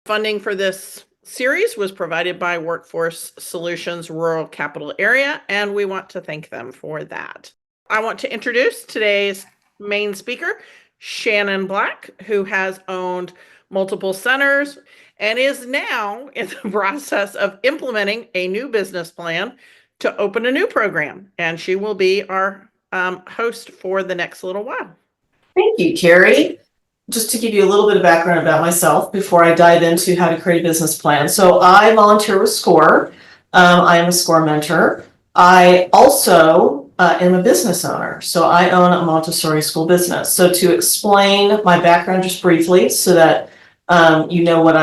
Funding for this series was provided by Workforce Solutions Rural Capital Area, and we want to thank them for that. I want to introduce today's main speaker, Shannon Black, who has owned multiple centers and is now in the process of implementing a new business plan to open a new program. And she will be our host for the next little while. Thank you, Carrie. Just to give you a little bit of background about myself before I dive into how to create a business plan. So I volunteer with SCORE. I am a SCORE mentor. I also am a business owner. So I own a Montessori school business. So to explain my background just briefly so that you know what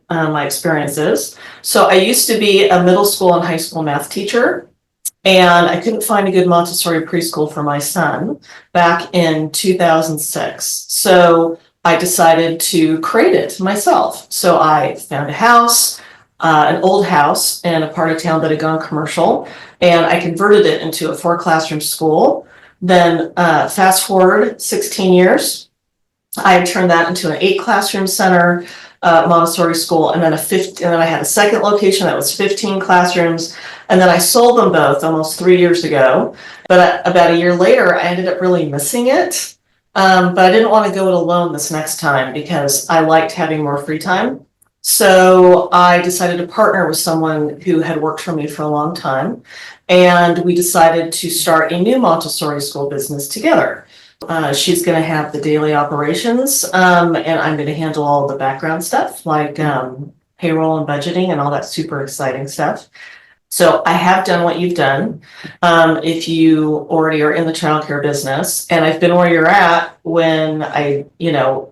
my experience is. So I used to be a middle school and high school math teacher. And I couldn't find a good Montessori preschool for my son back in 2006. So I decided to create it myself. So I found a house, an old house in a part of town that had gone commercial, and I converted it into a 4-classroom school. Then fast forward 16 years, I turned that into an 8-classroom center, Montessori school, and then I had a second location that was 15 classrooms, and then I sold them both almost 3 years ago. But about a year later, I ended up really missing it. But I didn't want to go it alone this next time because I liked having more free time. So I decided to partner with someone who had worked for me for a long time, and we decided to start a new Montessori school business together. She's going to have the daily operations, and I'm going to handle all the background stuff like payroll and budgeting and all that super exciting stuff. So I have done what you've done. If you already are in the childcare business, and I've been where you're at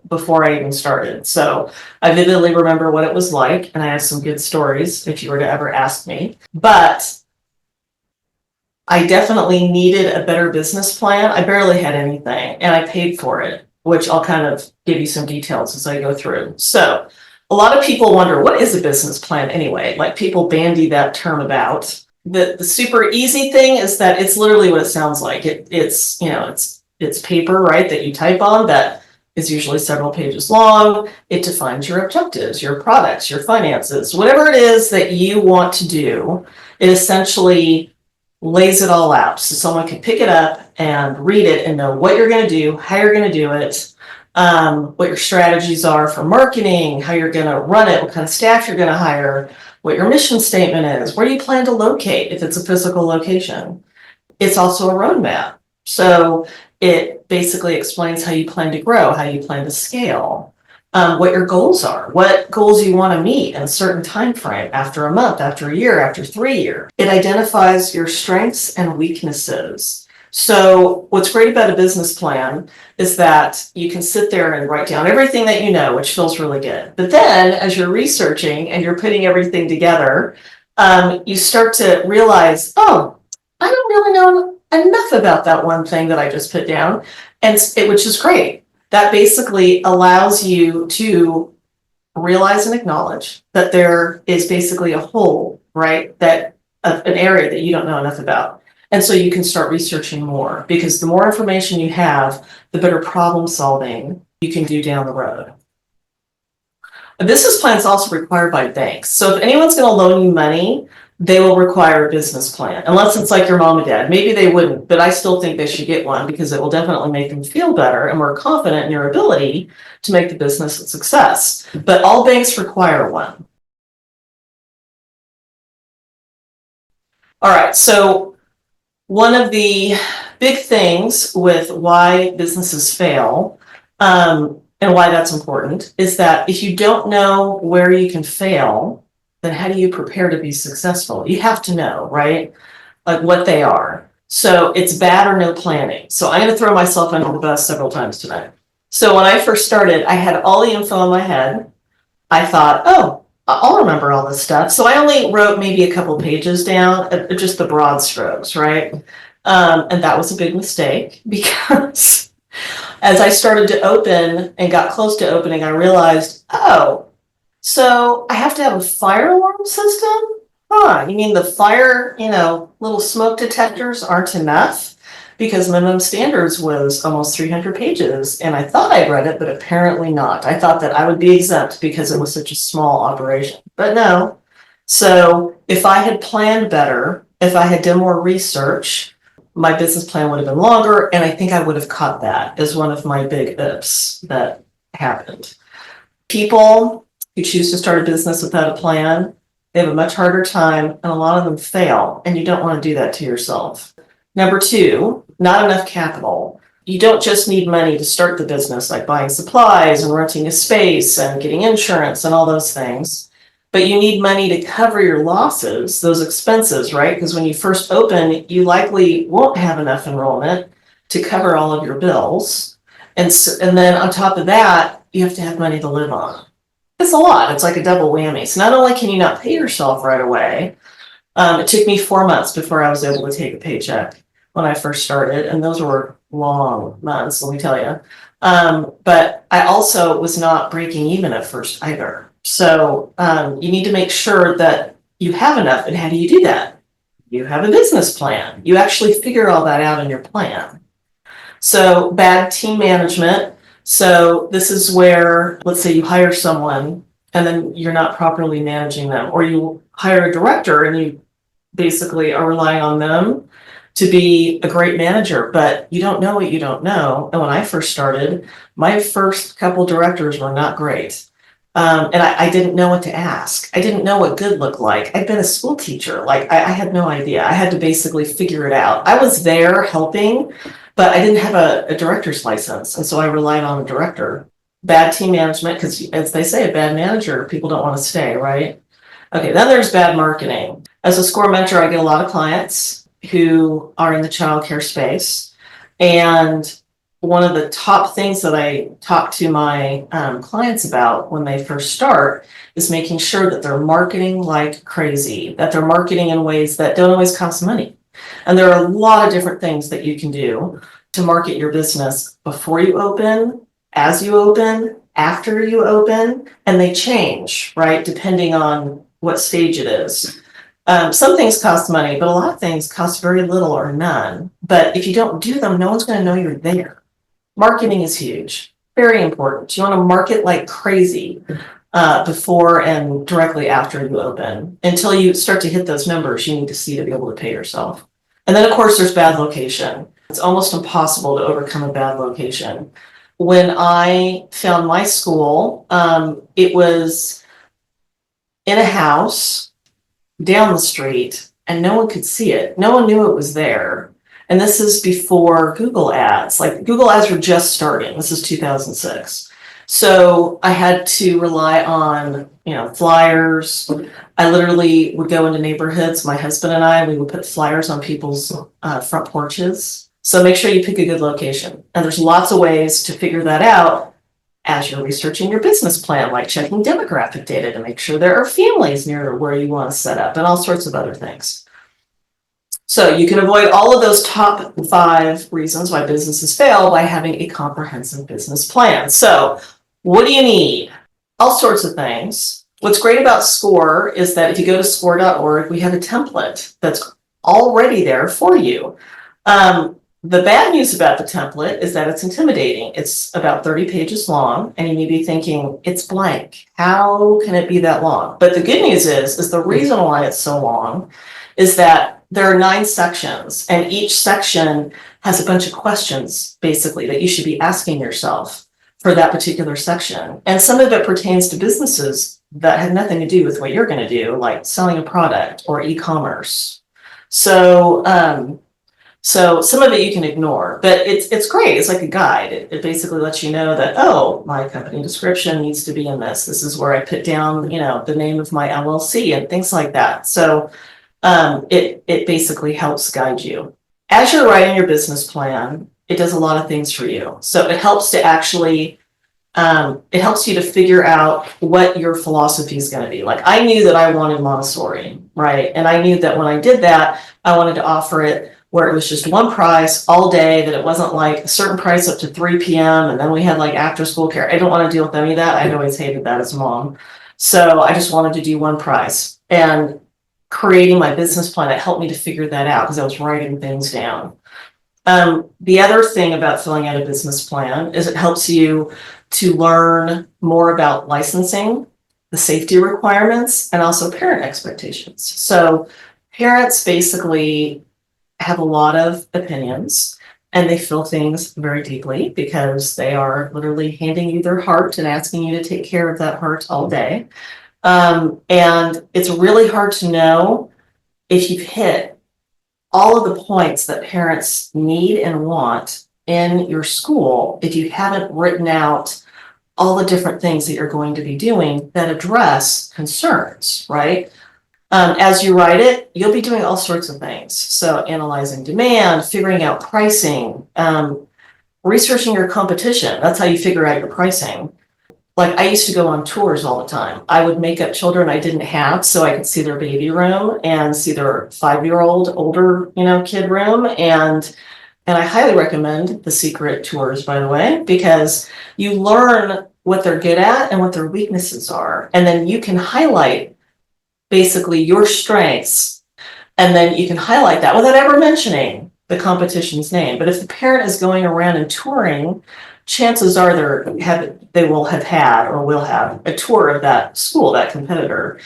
before I even started. So I vividly remember what it was like, and I have some good stories if you were to ever ask me. But I definitely needed a better business plan. I barely had anything, and I paid for it, which I'll kind of give you some details as I go through. So a lot of people wonder, what is a business plan anyway? Like, people bandy that term about. The super easy thing is that it's literally what it sounds like. It's paper, right, that you type on that is usually several pages long. It defines your objectives, your products, your finances, whatever it is that you want to do. It essentially lays it all out so someone can pick it up and read it and know what you're going to do, how you're going to do it, what your strategies are for marketing, how you're going to run it, what kind of staff you're going to hire, what your mission statement is, where you plan to locate if it's a physical location. It's also a roadmap. So it basically explains how you plan to grow, how you plan to scale, what your goals are, what goals you want to meet in a certain time frame, after a month, after a year, after 3 years. It identifies your strengths and weaknesses. So what's great about a business plan is that you can sit there and write down everything that you know, which feels really good. But then as you're researching and you're putting everything together, you start to realize, oh, I don't really know enough about that one thing that I just put down, which is great. That basically allows you to realize and acknowledge that there is basically a hole, right? That an area that you don't know enough about. And so you can start researching more, because the more information you have, the better problem solving you can do down the road. A business plan is also required by banks. So if anyone's going to loan you money, they will require a business plan, unless it's like your mom and dad. Maybe they wouldn't, but I still think they should get one, because it will definitely make them feel better and more confident in your ability to make the business a success. But all banks require one. All right, so one of the big things with why businesses fail, and why that's important, is that if you don't know where you can fail, then how do you prepare to be successful? You have to know, right? Like, what they are. So it's bad or no planning. So I'm going to throw myself under the bus several times tonight. So when I first started, I had all the info in my head. I thought, oh, I'll remember all this stuff. So I only wrote maybe a couple pages down, just the broad strokes, right? And that was a big mistake, because as I started to open and got close to opening, I realized, oh, so I have to have a fire alarm system? You mean the fire, little smoke detectors aren't enough? because minimum standards was almost 300 pages. And I thought I'd read it, but apparently not. I thought that I would be exempt because it was such a small operation, but no. So if I had planned better, if I had done more research, my business plan would have been longer. And I think I would have caught that as one of my big ifs that happened. People who choose to start a business without a plan, they have a much harder time, and a lot of them fail, and you don't want to do that to yourself. Number two, not enough capital. You don't just need money to start the business, like buying supplies and renting a space and getting insurance and all those things, but you need money to cover your losses, those expenses, right? Because when you first open, you likely won't have enough enrollment to cover all of your bills. And then on top of that, you have to have money to live on. It's a lot. It's like a double whammy. So not only can you not pay yourself right away, it took me 4 months before I was able to take a paycheck when I first started, and those were long months, let me tell you. But I also was not breaking even at first either. So you need to make sure that you have enough. And how do you do that? You have a business plan. You actually figure all that out in your plan. So bad team management. So this is where, let's say you hire someone and then you're not properly managing them, or you hire a director and you basically are relying on them to be a great manager, but you don't know what you don't know. And when I first started, my first couple directors were not great. And I didn't know what to ask. I didn't know what good looked like. I'd been a school teacher. Like I had no idea. I had to basically figure it out. I was there helping, but I didn't have a director's license. And so I relied on a director. Bad team management, because as they say, a bad manager, people don't want to stay, right? Okay, then there's bad marketing. As a SCORE mentor, I get a lot of clients who are in the childcare space. And one of the top things that I talk to my clients about when they first start is making sure that they're marketing like crazy, that they're marketing in ways that don't always cost money. And there are a lot of different things that you can do to market your business before you open, as you open, after you open, and they change, right, depending on what stage it is. Some things cost money, but a lot of things cost very little or none. But if you don't do them, no one's going to know you're there. Marketing is huge, very important. You want to market like crazy before and directly after you open. Until you start to hit those numbers, you need to see to be able to pay yourself. And then, of course, there's bad location. It's almost impossible to overcome a bad location. When I found my school, it was in a house down the street, and no one could see it. No one knew it was there. And this is before Google ads. Like Google ads were just starting. This is 2006. So I had to rely on, flyers. I literally would go into neighborhoods. My husband and I, we would put flyers on people's front porches. So make sure you pick a good location. And there's lots of ways to figure that out as you're researching your business plan, like checking demographic data to make sure there are families near where you want to set up and all sorts of other things. So you can avoid all of those top 5 reasons why businesses fail by having a comprehensive business plan. So what do you need? All sorts of things. What's great about SCORE is that if you go to score.org, we have a template that's already there for you. The bad news about the template is that it's intimidating. It's about 30 pages long, and you may be thinking, it's blank. How can it be that long? But the good news is the reason why it's so long is that there are 9 sections, and each section has a bunch of questions, basically, that you should be asking yourself for that particular section. And some of it pertains to businesses that have nothing to do with what you're going to do, like selling a product or e-commerce. So some of it you can ignore, but it's great. It's like a guide. It basically lets you know that, oh, my company description needs to be in this. This is where I put down, the name of my LLC and things like that. So it basically helps guide you. As you're writing your business plan, it does a lot of things for you. So it helps to actually, it helps you to figure out what your philosophy is going to be. Like I knew that I wanted Montessori, right? And I knew that when I did that, I wanted to offer it where it was just one price all day, that it wasn't like a certain price up to 3 p.m. And then we had like after school care. I don't want to deal with any of that. I'd always hated that as a mom. So I just wanted to do one price. And creating my business plan, it helped me to figure that out because I was writing things down. The other thing about filling out a business plan is it helps you to learn more about licensing, the safety requirements, and also parent expectations. So parents basically have a lot of opinions and they feel things very deeply because they are literally handing you their heart and asking you to take care of that heart all day. And it's really hard to know if you've hit all of the points that parents need and want in your school if you haven't written out all the different things that you're going to be doing that address concerns, right? As you write it, you'll be doing all sorts of things. So analyzing demand, figuring out pricing, researching your competition. That's how you figure out your pricing. Like I used to go on tours all the time. I would make up children I didn't have so I could see their baby room and see their 5-year-old older, kid room. And I highly recommend the secret tours, by the way, because you learn what they're good at and what their weaknesses are. And then you can highlight basically your strengths. And then you can highlight that without ever mentioning the competition's name. But if the parent is going around and touring, chances are they will have had or will have a tour of that school, that competitor,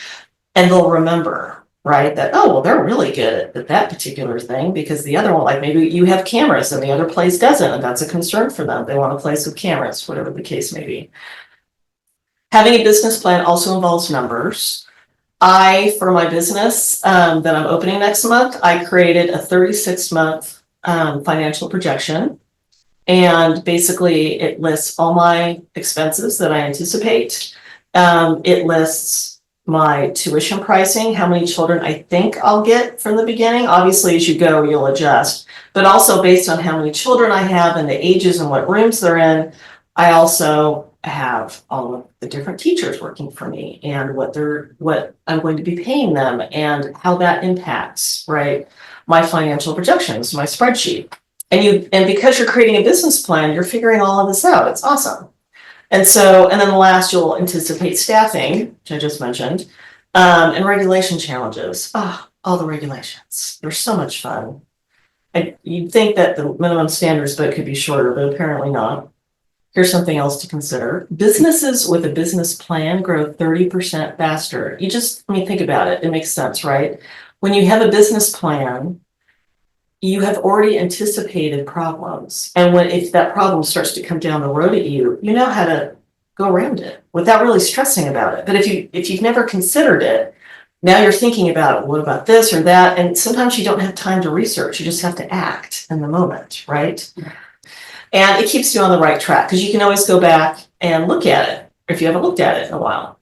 and they'll remember, right? That, oh, well, they're really good at that particular thing because the other one, like maybe you have cameras and the other place doesn't, and that's a concern for them. They want a place with cameras, whatever the case may be. Having a business plan also involves numbers. For my business that I'm opening next month, I created a 36-month financial projection. And basically it lists all my expenses that I anticipate. It lists my tuition pricing, how many children I think I'll get from the beginning. Obviously, as you go, you'll adjust, but also based on how many children I have and the ages and what rooms they're in, I also have all of the different teachers working for me and what I'm going to be paying them and how that impacts, right, my financial projections, my spreadsheet. And because you're creating a business plan, you're figuring all of this out. It's awesome. And then last, you'll anticipate staffing, which I just mentioned, and regulation challenges. All the regulations. They're so much fun. You'd think that the minimum standards book could be shorter, but apparently not. Here's something else to consider. Businesses with a business plan grow 30% faster. Think about it. It makes sense, right? When you have a business plan, you have already anticipated problems. And if that problem starts to come down the road at you, you know how to go around it without really stressing about it. But if you've never considered it, now you're thinking about, what about this or that? And sometimes you don't have time to research. You just have to act in the moment, right? And it keeps you on the right track because you can always go back and look at it if you haven't looked at it in a while.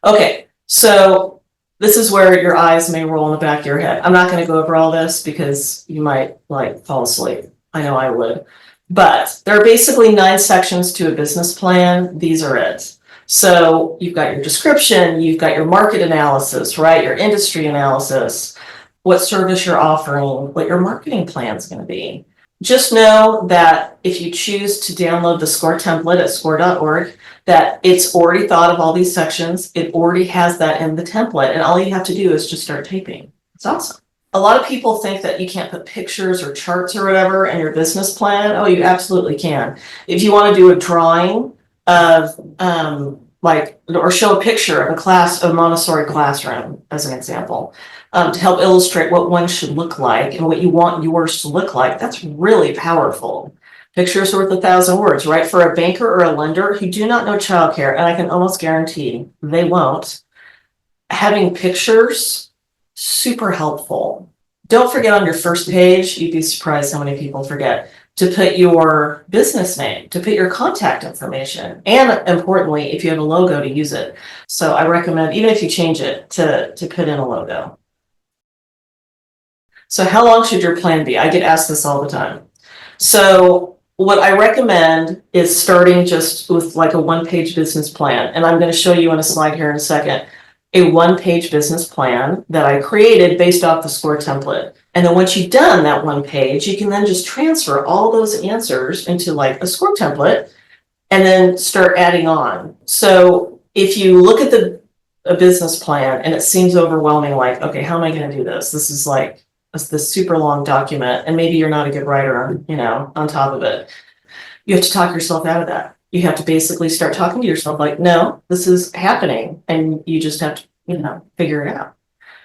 Okay, so this is where your eyes may roll in the back of your head. I'm not going to go over all this because you might fall asleep. I know I would. But there are basically 9 sections to a business plan. These are it. So you've got your description, you've got your market analysis, right? Your industry analysis, what service you're offering, what your marketing plan is going to be. Just know that if you choose to download the SCORE template at score.org, that it's already thought of all these sections. It already has that in the template, and all you have to do is just start typing. It's awesome. A lot of people think that you can't put pictures or charts or whatever in your business plan. Oh, you absolutely can. If you want to do a drawing of or show a picture of a Montessori classroom as an example, to help illustrate what one should look like and what you want yours to look like, that's really powerful. Pictures worth 1,000 words, right? For a banker or a lender who do not know childcare, and I can almost guarantee they won't, having pictures, super helpful. Don't forget on your first page, you'd be surprised how many people forget, to put your business name, to put your contact information, and importantly, if you have a logo, to use it. So I recommend, even if you change it, to put in a logo. So how long should your plan be? I get asked this all the time. So what I recommend is starting just with like a 1-page business plan. And I'm going to show you on a slide here in a second, a 1-page business plan that I created based off the SCORE template. And then once you've done that 1 page, you can then just transfer all those answers into like a SCORE template and then start adding on. So if you look at a business plan and it seems overwhelming, like, okay, how am I going to do this? This is like this super long document, and maybe you're not a good writer on top of it. You have to talk yourself out of that. You have to basically start talking to yourself like, no, this is happening, and you just have to, figure it out.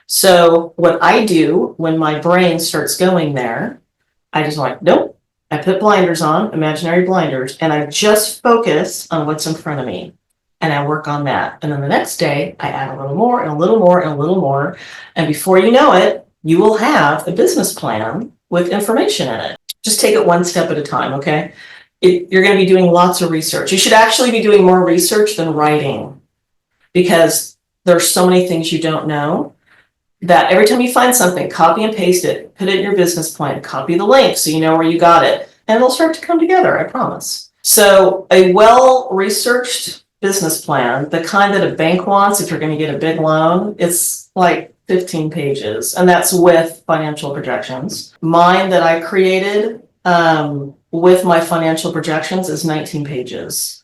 So what I do when my brain starts going there, I just like, nope. I put blinders on, imaginary blinders, and I just focus on what's in front of me. And I work on that. And then the next day, I add a little more and a little more and a little more. And before you know it, you will have a business plan with information in it. Just take it one step at a time, okay? You're going to be doing lots of research. You should actually be doing more research than writing, because there's so many things you don't know that every time you find something, copy and paste it, put it in your business plan, copy the link so you know where you got it, and it'll start to come together, I promise. So a well-researched business plan, the kind that a bank wants if you're going to get a big loan, it's like 15 pages, and that's with financial projections. Mine that I created with my financial projections is 19 pages.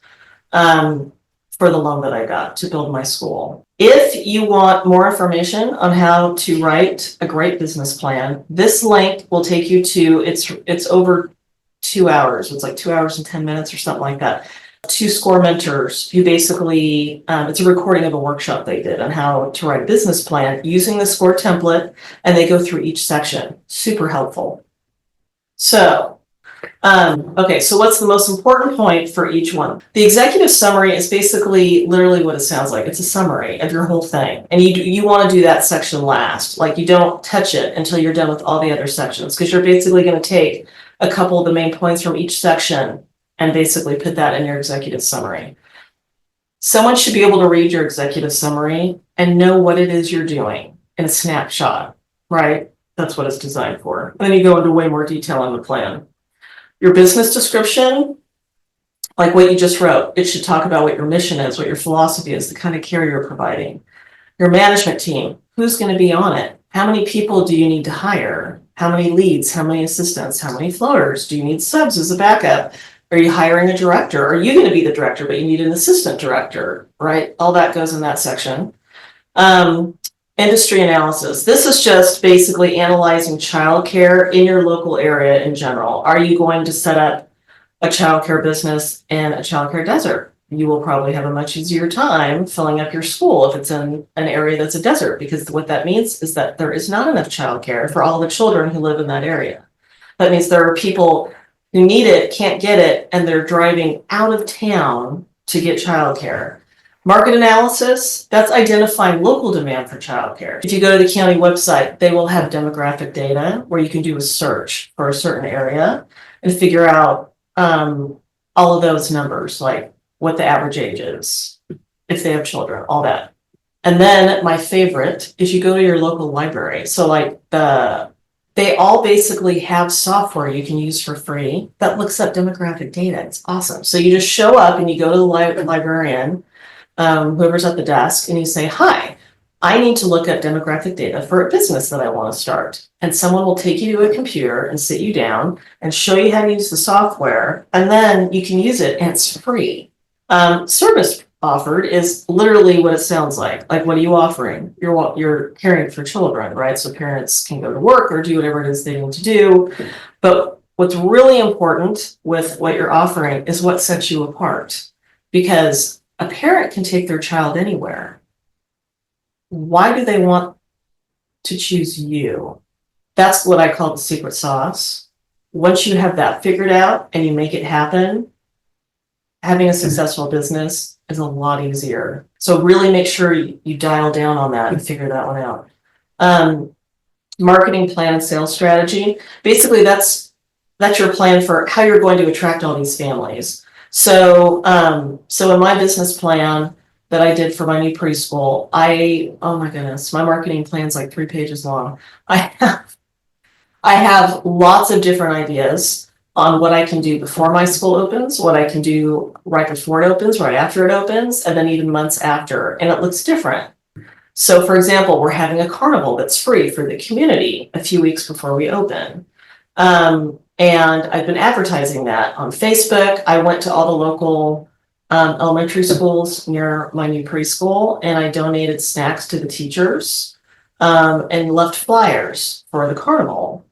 For the loan that I got to build my school. If you want more information on how to write a great business plan, this link will take you to, it's over 2 hours. It's like 2 hours and 10 minutes or something like that. 2 SCORE mentors who basically, it's a recording of a workshop they did on how to write a business plan using the SCORE template, and they go through each section. Super helpful. So, okay, so what's the most important point for each one? The executive summary is basically literally what it sounds like. It's a summary of your whole thing. And you want to do that section last. Like, you don't touch it until you're done with all the other sections, because you're basically going to take a couple of the main points from each section and basically put that in your executive summary. Someone should be able to read your executive summary and know what it is you're doing in a snapshot, right? That's what it's designed for. And then you go into way more detail on the plan. Your business description, like what you just wrote, it should talk about what your mission is, what your philosophy is, the kind of care you're providing. Your management team, who's going to be on it? How many people do you need to hire? How many leads? How many assistants? How many floaters? Do you need subs as a backup? Are you hiring a director? Are you going to be the director, but you need an assistant director, right? All that goes in that section. Industry analysis. This is just basically analyzing childcare in your local area in general. Are you going to set up a childcare business in a childcare desert? You will probably have a much easier time filling up your school if it's in an area that's a desert, because what that means is that there is not enough childcare for all the children who live in that area. That means there are people who need it, can't get it, and they're driving out of town to get childcare. Market analysis, that's identifying local demand for childcare. If you go to the county website, they will have demographic data where you can do a search for a certain area and figure out all of those numbers, like what the average age is, if they have children, all that. And then my favorite is you go to your local library. So like they all basically have software you can use for free that looks up demographic data. It's awesome. So you just show up and you go to the librarian, whoever's at the desk, and you say, hi, I need to look up demographic data for a business that I want to start. And someone will take you to a computer and sit you down and show you how to use the software, and then you can use it, and it's free. Service offered is literally what it sounds like. Like, what are you offering? You're caring for children, right? So parents can go to work or do whatever it is they need to do. But what's really important with what you're offering is what sets you apart, because a parent can take their child anywhere. Why do they want to choose you? That's what I call the secret sauce. Once you have that figured out and you make it happen, having a successful business is a lot easier. So really make sure you dial down on that and figure that one out. Marketing plan and sales strategy. Basically, that's your plan for how you're going to attract all these families. So in my business plan that I did for my new preschool, oh my goodness, my marketing plan's like 3 pages long. I have lots of different ideas on what I can do before my school opens, what I can do right before it opens, right after it opens, and then even months after, and it looks different. So for example, we're having a carnival that's free for the community a few weeks before we open. And I've been advertising that on Facebook. I went to all the local elementary schools near my new preschool, and I donated snacks to the teachers. and left flyers for the carnival.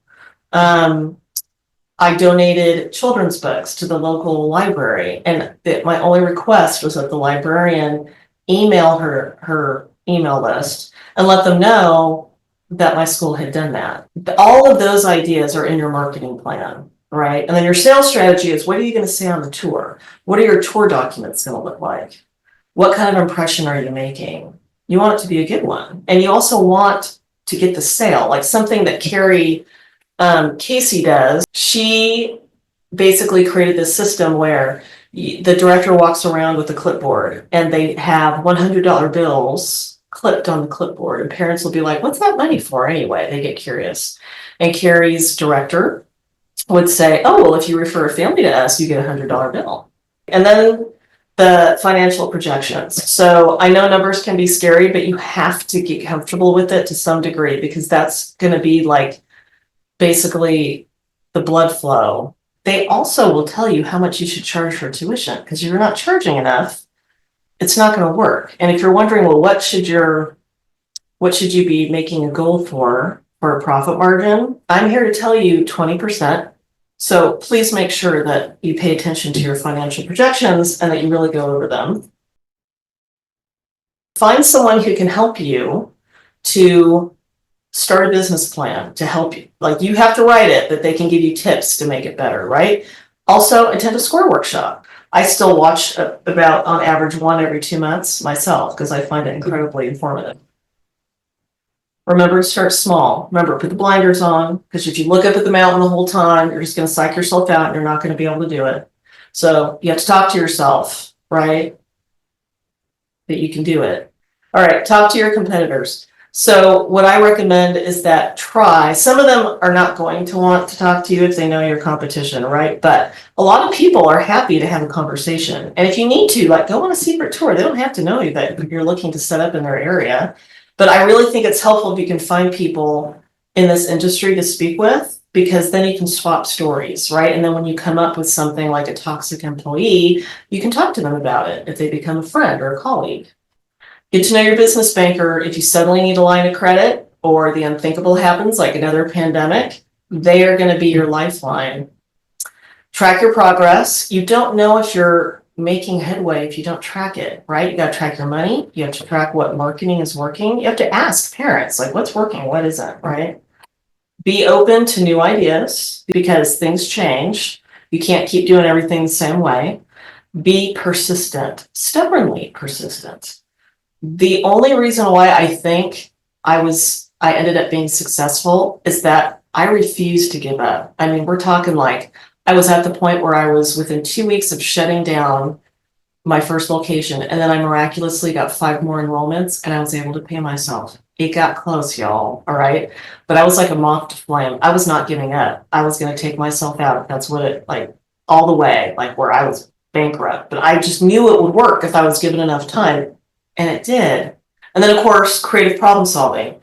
I donated children's books to the local library, and my only request was that the librarian email her email list and let them know that my school had done that. All of those ideas are in your marketing plan, right? And then your sales strategy is, what are you going to say on the tour? What are your tour documents going to look like? What kind of impression are you making? You want it to be a good one. And you also want to get the sale, like something that Carrie Casey does. She basically created this system where the director walks around with a clipboard and they have $100 bills clipped on the clipboard, and parents will be like, what's that money for anyway? They get curious. And Carrie's director would say, oh, well, if you refer a family to us, you get a $100 bill. And then the financial projections. So I know numbers can be scary, but you have to get comfortable with it to some degree, because that's going to be like basically the blood flow. They also will tell you how much you should charge for tuition, because if you're not charging enough, it's not going to work. And if you're wondering, well, what should you be making a goal for a profit margin? I'm here to tell you 20%. So please make sure that you pay attention to your financial projections and that you really go over them. Find someone who can help you to start a business plan to help you. Like, you have to write it, but they can give you tips to make it better, right? Also, attend a square workshop. I still watch about, on average, one every 2 months myself, because I find it incredibly informative. Remember to start small. Remember, put the blinders on, because if you look up at the mountain the whole time, you're just going to psych yourself out and you're not going to be able to do it. So you have to talk to yourself, right? That you can do it. All right, talk to your competitors. So what I recommend is that some of them are not going to want to talk to you if they know your competition, right? But a lot of people are happy to have a conversation. And if you need to, like, go on a secret tour. They don't have to know you that you're looking to set up in their area. But I really think it's helpful if you can find people in this industry to speak with, because then you can swap stories, right? And then when you come up with something like a toxic employee, you can talk to them about it if they become a friend or a colleague. Get to know your business banker. If you suddenly need a line of credit or the unthinkable happens, like another pandemic, they are going to be your lifeline. Track your progress. You don't know if you're making headway if you don't track it, right? You got to track your money. You have to track what marketing is working. You have to ask parents, like, what's working, what isn't, right? Be open to new ideas, because things change. You can't keep doing everything the same way. Be persistent, stubbornly persistent. The only reason why I think I ended up being successful is that I refused to give up. I mean, we're talking like, I was at the point where I was within 2 weeks of shutting down my first location, and then I miraculously got 5 more enrollments and I was able to pay myself. It got close, y'all, all right? But I was like a moth to flame. I was not giving up. I was going to take myself out. That's what it, like, all the way, like where I was bankrupt. But I just knew it would work if I was given enough time. And it did. And then, of course, creative problem solving.